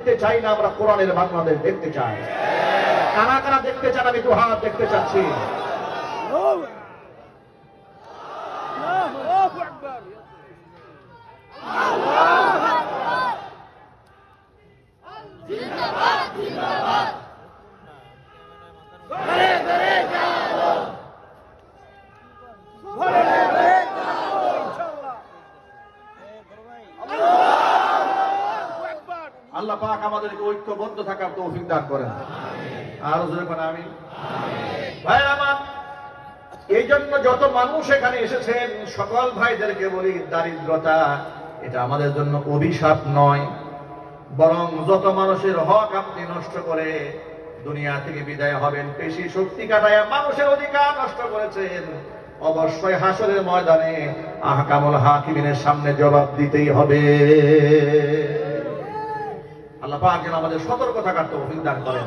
দেখতে চাই না, আমরা কোরআনের বাংলাদেশ দেখতে চাই। কারা কারা দেখতে চান? আমি দুহাত দেখতে চাচ্ছি। আল্লাহ পাক আমাদেরকে ঐক্যবদ্ধ থাকার তৌফিক দান করেন। আরো জোরে বলেন আমিন। ভাই আমার, এই জন্য যত মানুষ এখানে এসেছেন সকল ভাইদেরকে বলি, দারিদ্রতা এটা আমাদের জন্য অভিশাপ নয়, বরং যত মানুষের হক আপনি নষ্ট করে দুনিয়া থেকে বিদায় হবেন, পেশি শক্তি কাটায় মানুষের অধিকার নষ্ট করেছেন, অবশ্যই হাসরের ময়দানে আহকামুল হাকিমিনের সামনে জবাব দিতেই হবে। আল্লাহ পাক যেন আমাদের সতর্ক থাকার তৌফিক দান করেন।